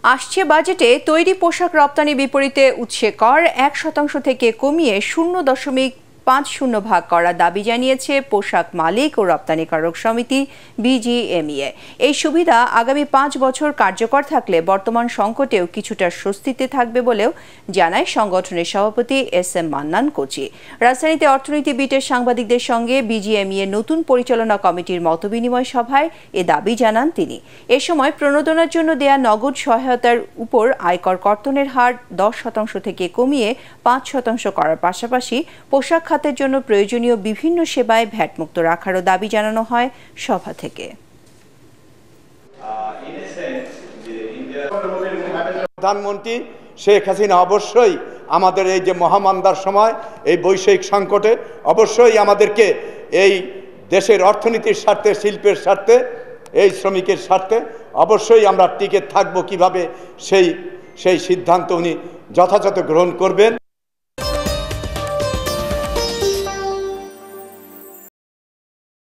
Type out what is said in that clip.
আসছে বাজেটে তৈরি পোশাক রপ্তানি বিপরীতে উৎসে কর 1% থেকে কমিয়ে 0.50 করার দাবি জানিয়েছে পোশাক মালিক ও রপ্তানিকারক সমিতি বিজিএমইএ। এই সুবিধা আগামী 5 বছর কার্যকর থাকলে বর্তমান সংকটেও কিছুটা স্বস্তিতে থাকবে বলেও জানায় সংগঠনের সভাপতি এস.এম. মান্নান কোচি। রাজধানীতে অর্থনীতি বিটের সাংবাদিকদের সঙ্গে বিজিএমইএ নতুন পরিচালনা কমিটির মতবিনিময় সভায় এ দাবি জানান তিনি। এ সময় প্রণোদনার জন্য দেয়া নগদ সহায়তার উপর আয়কর কর্তনের হার 10% থেকে কমিয়ে 5% করার পাশাপাশি পোশাক খাতের জন্য প্রয়োজনীয় বিভিন্ন সেবায় ভ্যাটমুক্ত রাখারও দাবি জানানো হয় সভা থেকে। প্রধানমন্ত্রী শেখ হাসিনা অবশ্যই আমাদের এই যে মহামন্দার সময় এই বৈশ্বিক সংকটে অবশ্যই আমাদেরকে এই দেশের অর্থনীতির স্বার্থে, শিল্পের স্বার্থে, এই শ্রমিকের স্বার্থে অবশ্যই আমরা টিকে থাকবো কিভাবে সেই সিদ্ধান্ত উনি যথাযথ গ্রহণ করবেন।